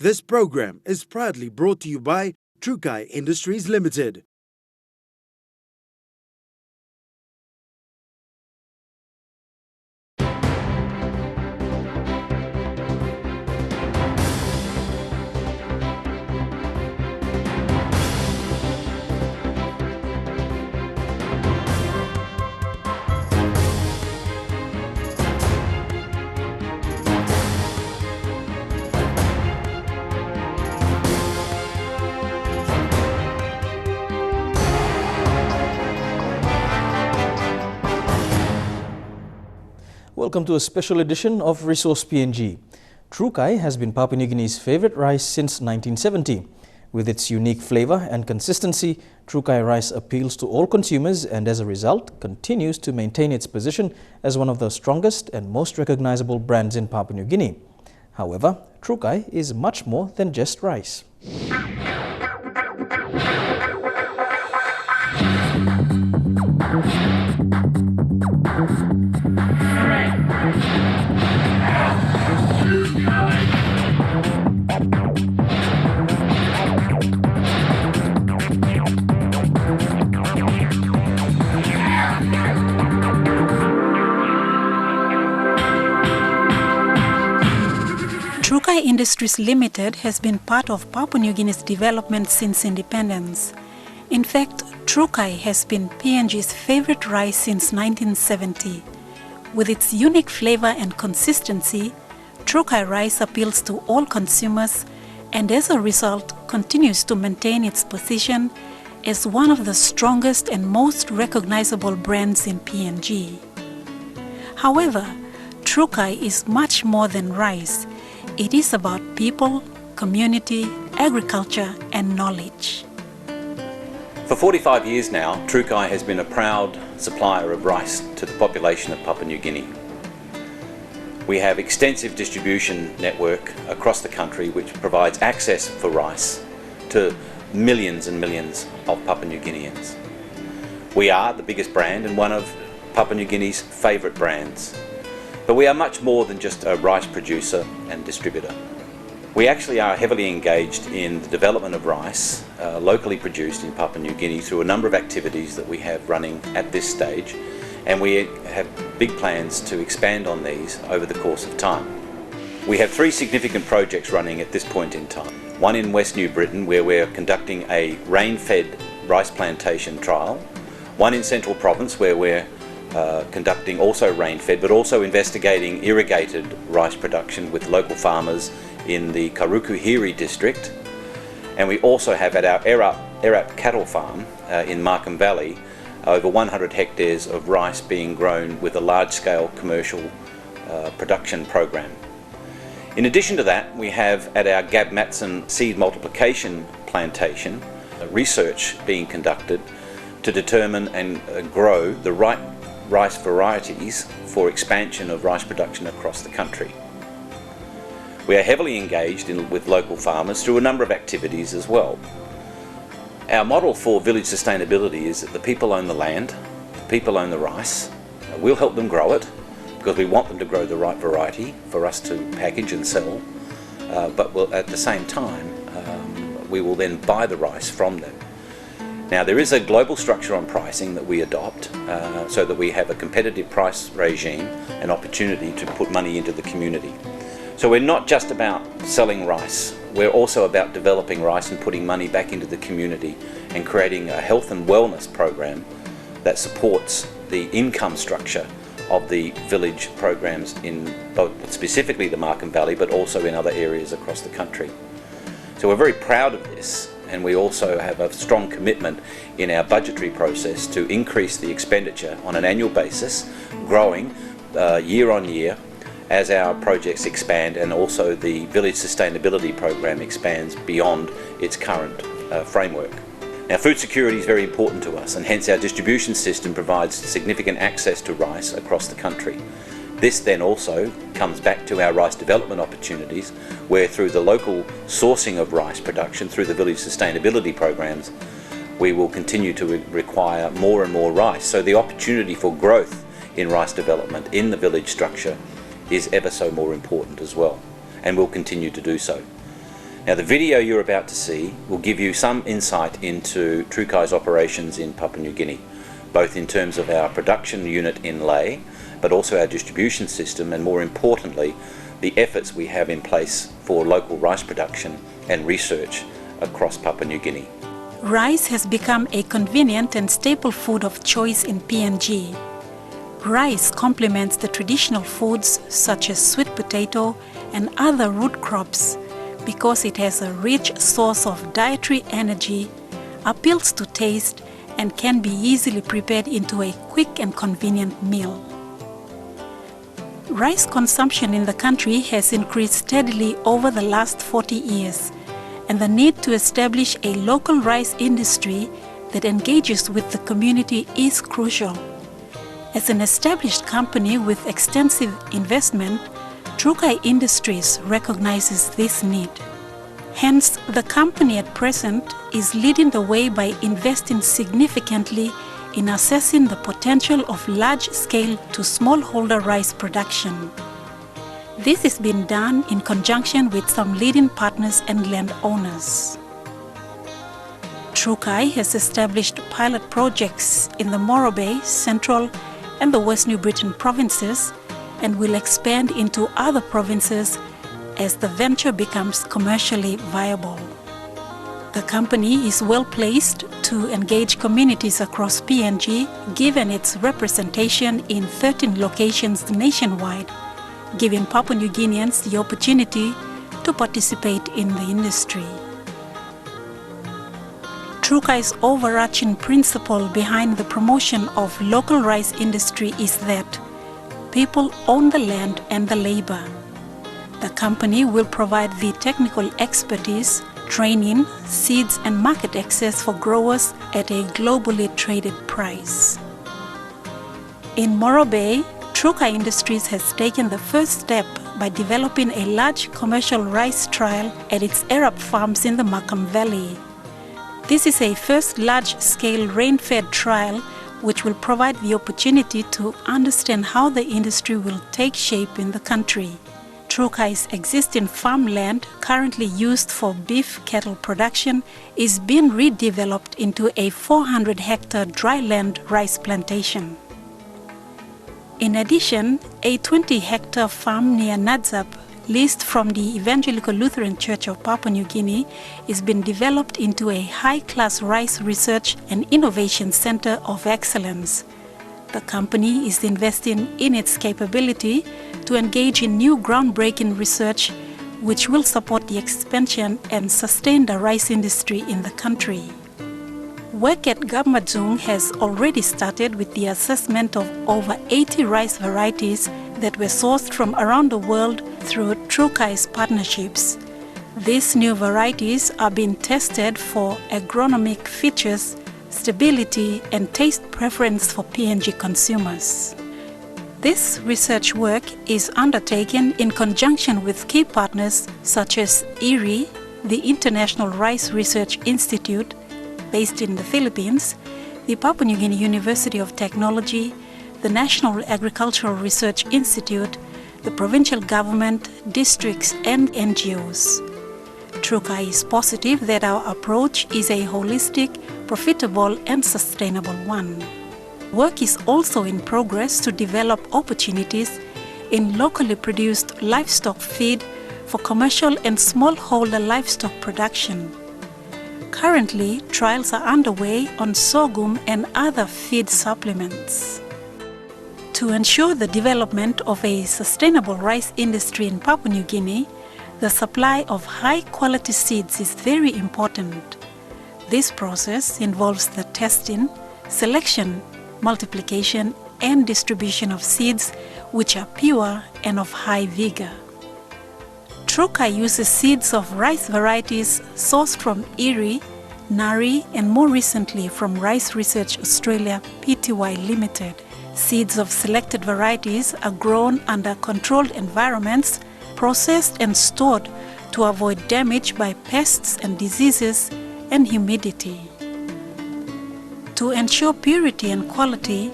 This program is proudly brought to you by Trukai Industries Limited. Welcome to a special edition of Resource PNG. Trukai has been Papua New Guinea's favorite rice since 1970. With its unique flavor and consistency, Trukai rice appeals to all consumers and as a result continues to maintain its position as one of the strongest and most recognizable brands in Papua New Guinea. However, Trukai is much more than just rice. Trukai Industries Limited has been part of Papua New Guinea's development since independence. In fact, Trukai has been PNG's favorite rice since 1970. With its unique flavor and consistency, Trukai rice appeals to all consumers and as a result continues to maintain its position as one of the strongest and most recognizable brands in PNG. However, Trukai is much more than rice. It is about people, community, agriculture and knowledge. For 45 years now, Trukai has been a proud supplier of rice to the population of Papua New Guinea. We have extensive distribution network across the country which provides access for rice to millions and millions of Papua New Guineans. We are the biggest brand and one of Papua New Guinea's favourite brands. But we are much more than just a rice producer and distributor. We actually are heavily engaged in the development of rice locally produced in Papua New Guinea through a number of activities that we have running at this stage, and we have big plans to expand on these over the course of time. We have 3 significant projects running at this point in time. One in West New Britain where we're conducting a rain-fed rice plantation trial. One in Central Province where we're conducting also rain-fed but also investigating irrigated rice production with local farmers in the Karukuhiri district, and we also have at our Erap cattle farm in Markham Valley over 100 hectares of rice being grown with a large-scale commercial production program. In addition to that, we have at our Gab Matson seed multiplication plantation research being conducted to determine and grow the right rice varieties for expansion of rice production across the country. We are heavily engaged with local farmers through a number of activities as well. Our model for village sustainability is that the people own the land, the people own the rice. We'll help them grow it because we want them to grow the right variety for us to package and sell, but at the same time we will then buy the rice from them. Now there is a global structure on pricing that we adopt so that we have a competitive price regime and opportunity to put money into the community. So we're not just about selling rice, we're also about developing rice and putting money back into the community and creating a health and wellness program that supports the income structure of the village programs in both specifically the Markham Valley but also in other areas across the country. So we're very proud of this. And we also have a strong commitment in our budgetary process to increase the expenditure on an annual basis, growing year on year as our projects expand and also the village sustainability program expands beyond its current framework. Now, food security is very important to us, and hence our distribution system provides significant access to rice across the country. This then also comes back to our rice development opportunities, where through the local sourcing of rice production through the village sustainability programs, we will continue to require more and more rice. So the opportunity for growth in rice development in the village structure is ever so more important as well, and will continue to do so. Now, the video you're about to see will give you some insight into Trukai's operations in Papua New Guinea, both in terms of our production unit in Lae, but also our distribution system, and more importantly, the efforts we have in place for local rice production and research across Papua New Guinea. Rice has become a convenient and staple food of choice in PNG. Rice complements the traditional foods such as sweet potato and other root crops because it has a rich source of dietary energy, appeals to taste, and can be easily prepared into a quick and convenient meal. Rice consumption in the country has increased steadily over the last 40 years, and the need to establish a local rice industry that engages with the community is crucial. As an established company with extensive investment, Trukai Industries recognizes this need. Hence, the company at present is leading the way by investing significantly in assessing the potential of large-scale to smallholder rice production. This is being done in conjunction with some leading partners and landowners. Trukai has established pilot projects in the Morobe, Central, and the West New Britain provinces, and will expand into other provinces as the venture becomes commercially viable. The company is well placed to engage communities across PNG, given its representation in 13 locations nationwide, giving Papua New Guineans the opportunity to participate in the industry. Trukai's overarching principle behind the promotion of local rice industry is that people own the land and the labor. The company will provide the technical expertise, training, seeds and market access for growers at a globally traded price. In Morobe, Trukai Industries has taken the first step by developing a large commercial rice trial at its Arab farms in the Makam Valley. This is a first large-scale rain-fed trial which will provide the opportunity to understand how the industry will take shape in the country. Trukai's existing farmland, currently used for beef cattle production, is being redeveloped into a 400-hectare dryland rice plantation. In addition, a 20-hectare farm near Nadzab, leased from the Evangelical Lutheran Church of Papua New Guinea, is being developed into a high-class rice research and innovation center of excellence. The company is investing in its capability to engage in new groundbreaking research which will support the expansion and sustain the rice industry in the country. Work at Gamadzung has already started with the assessment of over 80 rice varieties that were sourced from around the world through Trukai's partnerships. These new varieties are being tested for agronomic features, stability, and taste preference for PNG consumers. This research work is undertaken in conjunction with key partners such as IRI, the International Rice Research Institute, based in the Philippines, the Papua New Guinea University of Technology, the National Agricultural Research Institute, the provincial government, districts, and NGOs. Trukai is positive that our approach is a holistic, profitable, and sustainable one. Work is also in progress to develop opportunities in locally produced livestock feed for commercial and smallholder livestock production. Currently, trials are underway on sorghum and other feed supplements. To ensure the development of a sustainable rice industry in Papua New Guinea, the supply of high-quality seeds is very important. This process involves the testing, selection, multiplication, and distribution of seeds which are pure and of high vigor. Trukai uses seeds of rice varieties sourced from IRI, NARI, and more recently from Rice Research Australia Pty Limited. Seeds of selected varieties are grown under controlled environments, processed and stored to avoid damage by pests and diseases and humidity. To ensure purity and quality,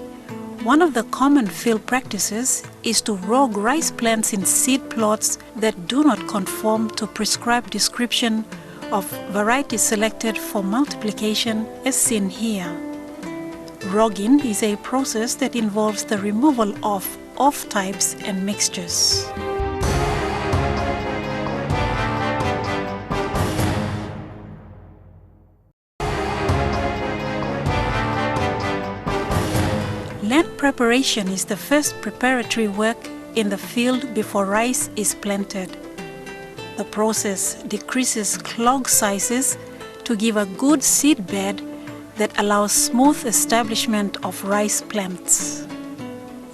One of the common field practices is to rogue rice plants in seed plots that do not conform to prescribed description of varieties selected for multiplication as seen here. Rogging is a process that involves the removal of off-types and mixtures. Land preparation is the first preparatory work in the field before rice is planted. The process decreases clog sizes to give a good seed bed that allows smooth establishment of rice plants.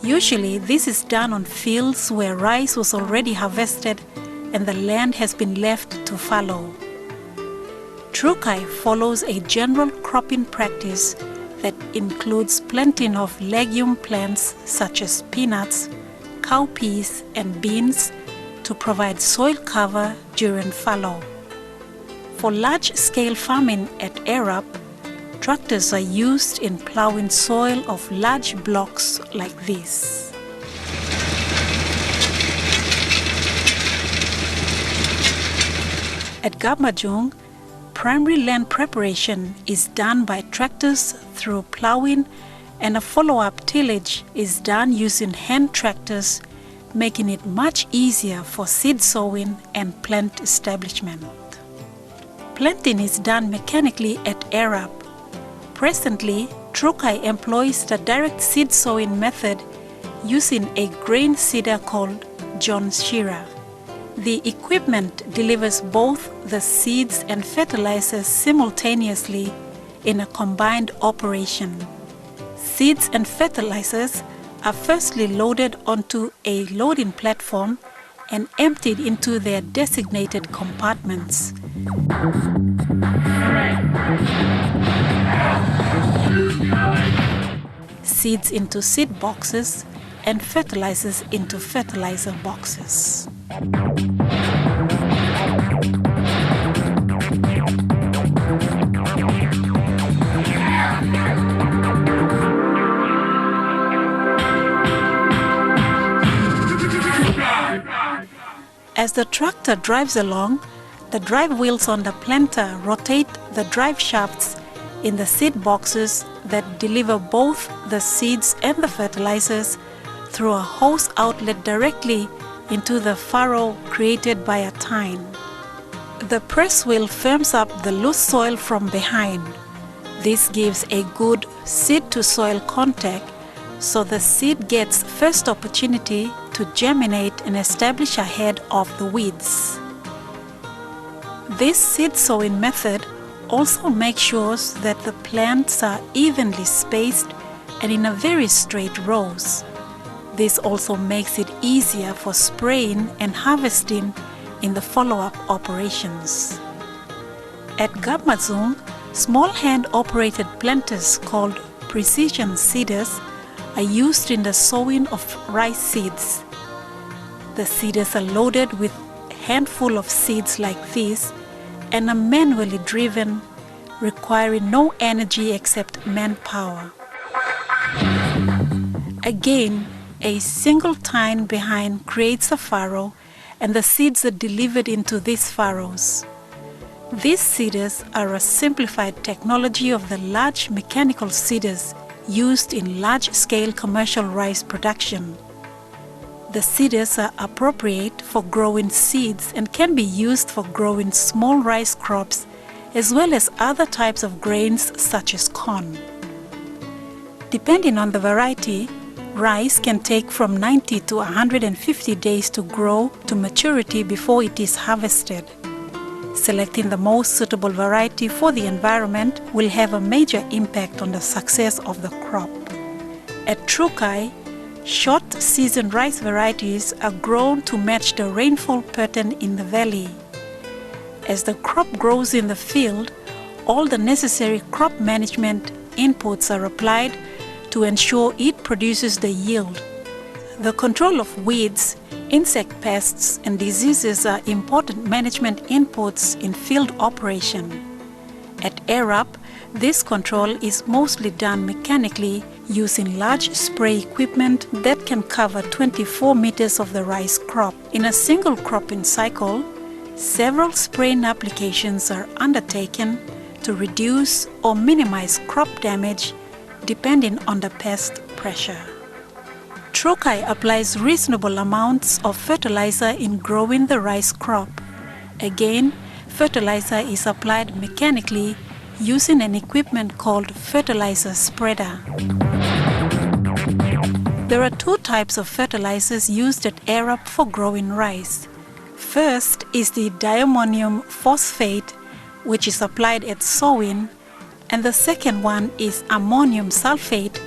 Usually this is done on fields where rice was already harvested and the land has been left to fallow. Trukai follows a general cropping practice that includes planting of legume plants such as peanuts, cowpeas and beans to provide soil cover during fallow. For large-scale farming at Arab, tractors are used in plowing soil of large blocks like this. At Gabmajung, primary land preparation is done by tractors through plowing, and a follow-up tillage is done using hand tractors, making it much easier for seed sowing and plant establishment. Planting is done mechanically at Arab. Presently, Trukai employs the direct seed sowing method using a grain seeder called John Shearer. The equipment delivers both the seeds and fertilizers simultaneously in a combined operation. Seeds and fertilizers are firstly loaded onto a loading platform and emptied into their designated compartments. Seeds into seed boxes and fertilizers into fertilizer boxes. As the tractor drives along, the drive wheels on the planter rotate the drive shafts in the seed boxes that deliver both the seeds and the fertilizers through a hose outlet directly into the furrow created by a tine. The press wheel firms up the loose soil from behind. This gives a good seed-to-soil contact, so the seed gets first opportunity to germinate and establish ahead of the weeds. This seed sowing method also makes sure that the plants are evenly spaced and in a very straight rows. This also makes it easier for spraying and harvesting in the follow-up operations. At Gabmazung, small hand-operated planters called precision seeders are used in the sowing of rice seeds. The seeders are loaded with a handful of seeds like this and are manually driven, requiring no energy except manpower. Again, a single tine behind creates a furrow and the seeds are delivered into these furrows. These seeders are a simplified technology of the large mechanical seeders used in large-scale commercial rice production. The seeders are appropriate for growing seeds and can be used for growing small rice crops as well as other types of grains such as corn. Depending on the variety, rice can take from 90 to 150 days to grow to maturity before it is harvested. Selecting the most suitable variety for the environment will have a major impact on the success of the crop. At Trukai, short-season rice varieties are grown to match the rainfall pattern in the valley. As the crop grows in the field, all the necessary crop management inputs are applied to ensure it produces the yield. The control of weeds, insect pests and diseases are important management inputs in field operation. At Arab, this control is mostly done mechanically using large spray equipment that can cover 24 meters of the rice crop. In a single cropping cycle, several spraying applications are undertaken to reduce or minimize crop damage depending on the pest pressure. Trukai applies reasonable amounts of fertilizer in growing the rice crop. Again, fertilizer is applied mechanically using an equipment called fertilizer spreader. There are two types of fertilizers used at Arab for growing rice. First is the diammonium phosphate, which is applied at sowing, and the second one is ammonium sulfate,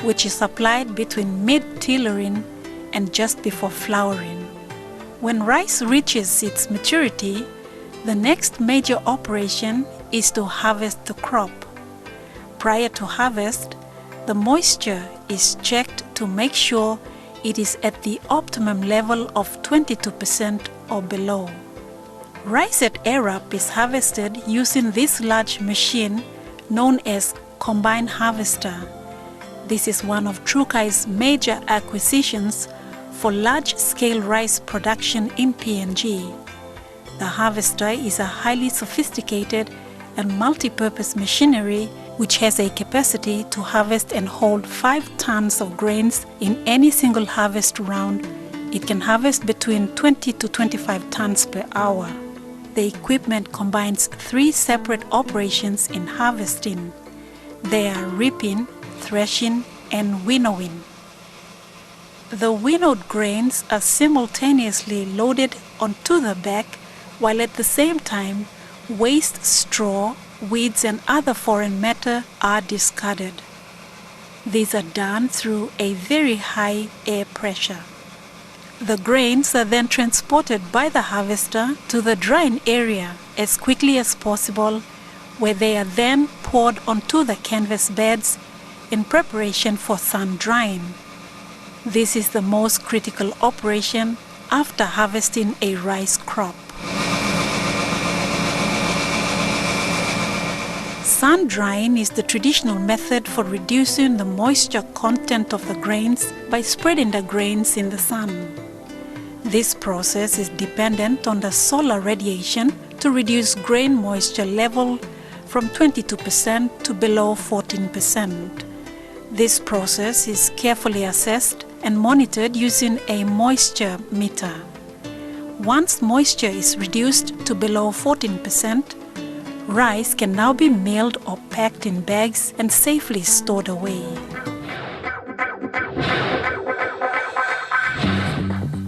which is applied between mid-tillering and just before flowering. When rice reaches its maturity, the next major operation is to harvest the crop. Prior to harvest, the moisture is checked to make sure it is at the optimum level of 22% or below. Rice at Arab is harvested using this large machine known as combine harvester. This is one of Trukai's major acquisitions for large-scale rice production in PNG. The harvester is a highly sophisticated and multi-purpose machinery which has a capacity to harvest and hold 5 tons of grains in any single harvest round. It can harvest between 20 to 25 tons per hour. The equipment combines 3 separate operations in harvesting. They are reaping, threshing, and winnowing. The winnowed grains are simultaneously loaded onto the back, while at the same time, waste straw, weeds, and other foreign matter are discarded. These are done through a very high air pressure. The grains are then transported by the harvester to the drying area as quickly as possible, where they are then poured onto the canvas beds in preparation for sun drying. This is the most critical operation after harvesting a rice crop. Sun drying is the traditional method for reducing the moisture content of the grains by spreading the grains in the sun. This process is dependent on the solar radiation to reduce grain moisture level from 22% to below 14%. This process is carefully assessed and monitored using a moisture meter. Once moisture is reduced to below 14%, rice can now be milled or packed in bags and safely stored away.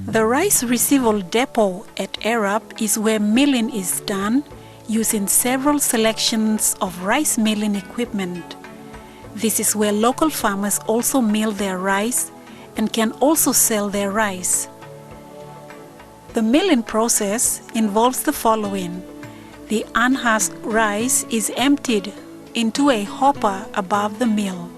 The rice receival depot at Arab is where milling is done using several selections of rice milling equipment. This is where local farmers also mill their rice and can also sell their rice. The milling process involves the following. The unhusked rice is emptied into a hopper above the mill.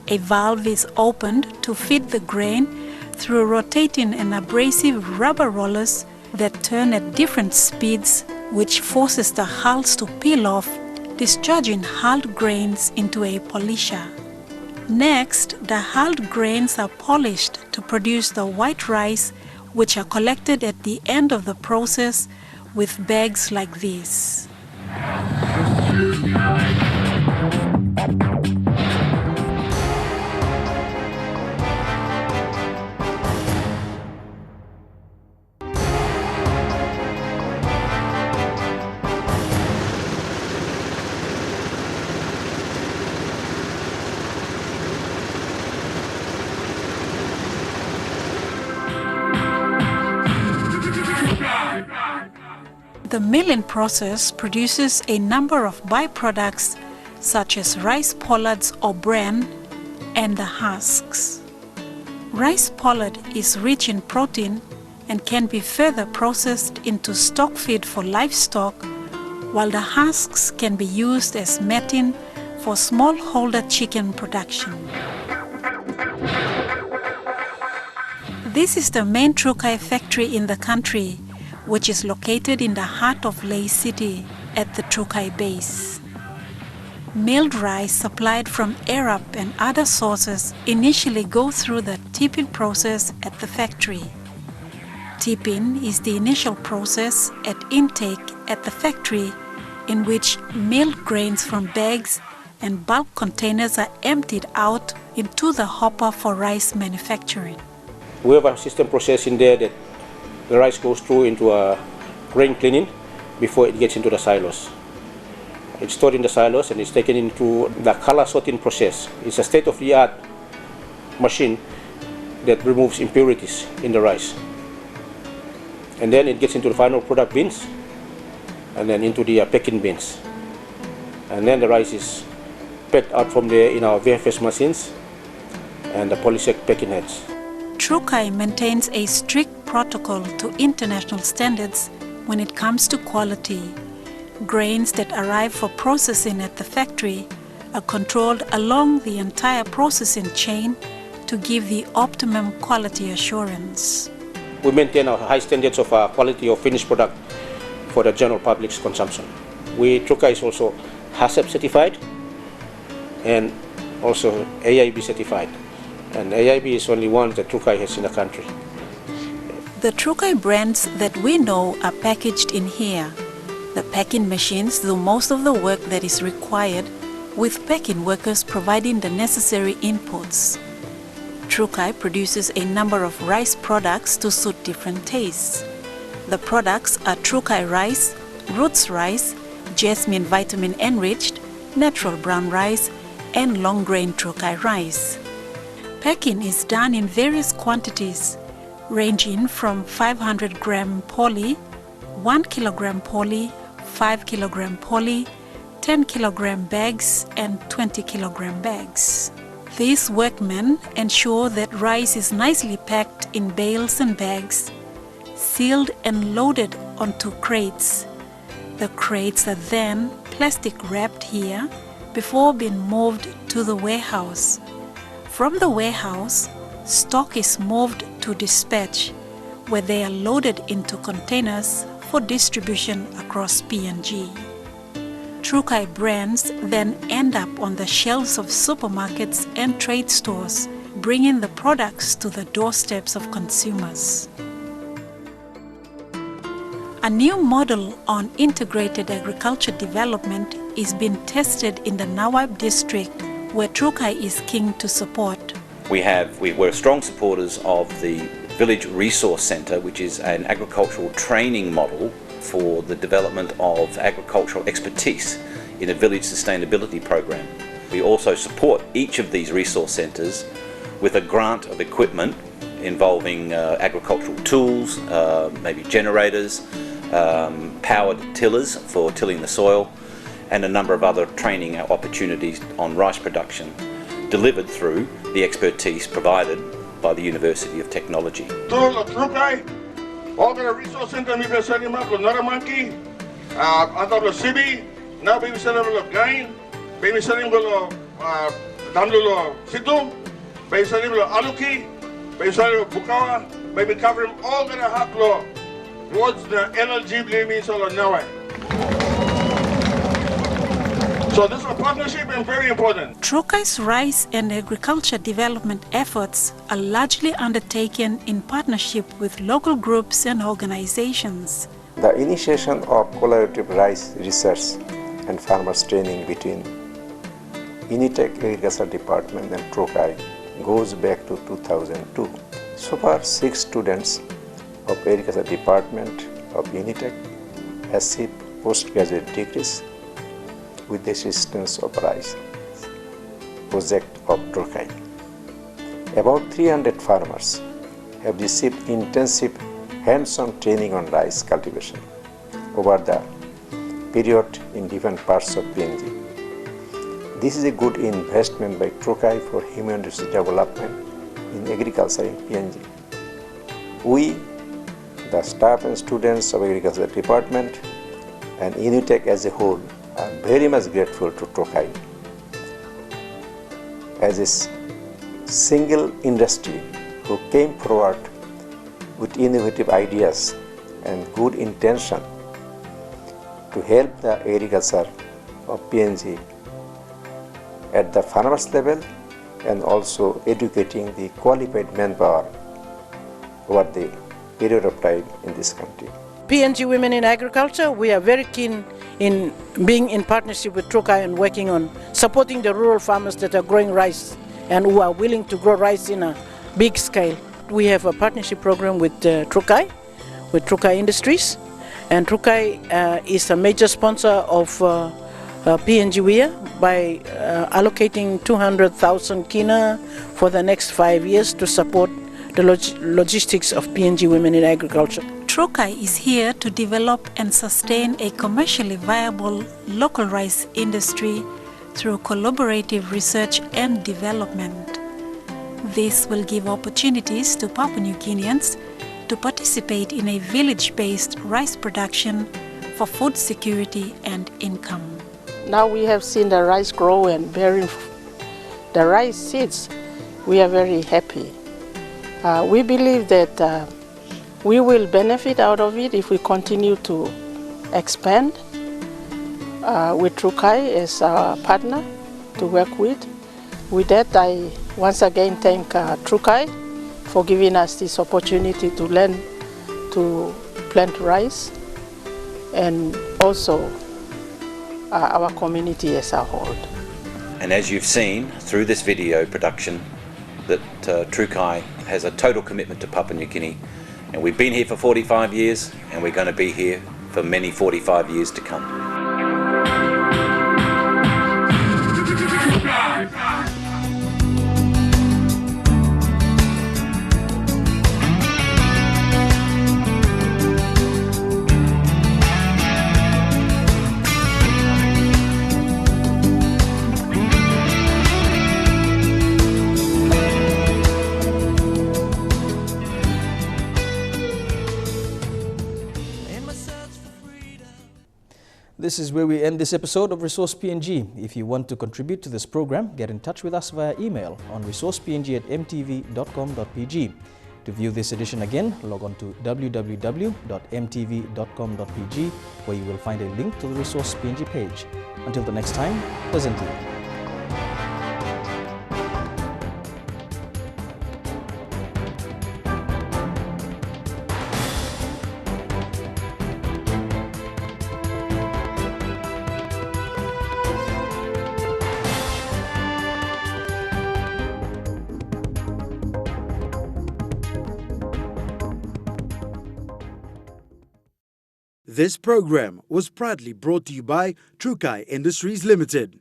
A valve is opened to feed the grain through rotating and abrasive rubber rollers that turn at different speeds, which forces the hulls to peel off, discharging hulled grains into a polisher. Next, the hulled grains are polished to produce the white rice, which are collected at the end of the process with bags like this. The milling process produces a number of byproducts such as rice pollards or bran and the husks. Rice pollard is rich in protein and can be further processed into stock feed for livestock, while the husks can be used as matting for smallholder chicken production. This is the main Trukai factory in the country, which is located in the heart of Ley City at the Trukai base. Milled rice supplied from Arab and other sources initially go through the tipping process at the factory. Tipping is the initial process at intake at the factory in which milled grains from bags and bulk containers are emptied out into the hopper for rice manufacturing. We have a system process in there that the rice goes through into a grain cleaning before it gets into the silos. It's stored in the silos and it's taken into the color sorting process. It's a state-of-the-art machine that removes impurities in the rice. And then it gets into the final product bins and then into the packing bins. And then the rice is packed out from there in our VFS machines and the polysec packing heads. Trukai maintains a strict protocol to international standards when it comes to quality. Grains that arrive for processing at the factory are controlled along the entire processing chain to give the optimum quality assurance. We maintain our high standards of quality of finished product for the general public's consumption. Trukai is also HACCP certified and also AIB certified. And AIB is only one that Trukai has in the country. The Trukai brands that we know are packaged in here. The packing machines do most of the work that is required, with packing workers providing the necessary inputs. Trukai produces a number of rice products to suit different tastes. The products are Trukai rice, roots rice, jasmine vitamin enriched, natural brown rice, and long grain Trukai rice. Packing is done in various quantities, ranging from 500 gram poly, 1 kilogram poly, 5 kilogram poly, 10 kilogram bags, and 20 kilogram bags. These workmen ensure that rice is nicely packed in bales and bags, sealed and loaded onto crates. The crates are then plastic wrapped here before being moved to the warehouse. From the warehouse, stock is moved to dispatch, where they are loaded into containers for distribution across PNG. Trukai brands then end up on the shelves of supermarkets and trade stores, bringing the products to the doorsteps of consumers. A new model on integrated agriculture development is being tested in the Nawab district, where Trukai is keen to support. We're strong supporters of the Village Resource Centre, which is an agricultural training model for the development of agricultural expertise in a village sustainability program. We also support each of these resource centres with a grant of equipment involving agricultural tools, maybe generators, powered tillers for tilling the soil, and a number of other training opportunities on rice production, delivered through the expertise provided by the University of Technology. Trukai, all the resource center we've been setting up with Naramanki, under the city, now we've set up with Gain, we've set up with Damlulo Situ, we've set up with Aluki, we've set up with Bukawa, we've covering all the Haplo, towards the NLG means all now. So this is a partnership and very important. Trukai's rice and agriculture development efforts are largely undertaken in partnership with local groups and organizations. The initiation of collaborative rice research and farmers training between Unitech Agriculture Department and Trukai goes back to 2002. So far, 6 students of Agriculture Department of Unitech achieved postgraduate degrees with the assistance of rice project of Trukai. About 300 farmers have received intensive hands-on training on rice cultivation over the period in different parts of PNG. This is a good investment by Trukai for human resource development in agriculture in PNG. We, the staff and students of Agriculture Department and Unitech as a whole, are very much grateful to Trukai as a single industry who came forward with innovative ideas and good intention to help the agriculture of PNG at the farmers level and also educating the qualified manpower over the period of time in this country. PNG Women in Agriculture, we are very keen in being in partnership with Trukai and working on supporting the rural farmers that are growing rice and who are willing to grow rice in a big scale. We have a partnership program with Trukai Industries, and Trukai is a major sponsor of PNG WIA by allocating 200,000 kina for the next 5 years to support the logistics of PNG Women in Agriculture. Trukai is here to develop and sustain a commercially viable local rice industry through collaborative research and development. This will give opportunities to Papua New Guineans to participate in a village-based rice production for food security and income. Now we have seen the rice grow and bearing the rice seeds. We are very happy. We believe that we will benefit out of it if we continue to expand with Trukai as our partner to work with. With that, I once again thank Trukai for giving us this opportunity to learn to plant rice, and also our community as a whole. And as you've seen through this video production, that Trukai has a total commitment to Papua New Guinea, and we've been here for 45 years and we're going to be here for many 45 years to come. This is where we end this episode of Resource PNG. If you want to contribute to this program, get in touch with us via email on resourcepng@mtv.com.pg. To view this edition again, log on to www.mtv.com.pg, where you will find a link to the Resource PNG page. Until the next time, pleasantly. This program was proudly brought to you by Trukai Industries Limited.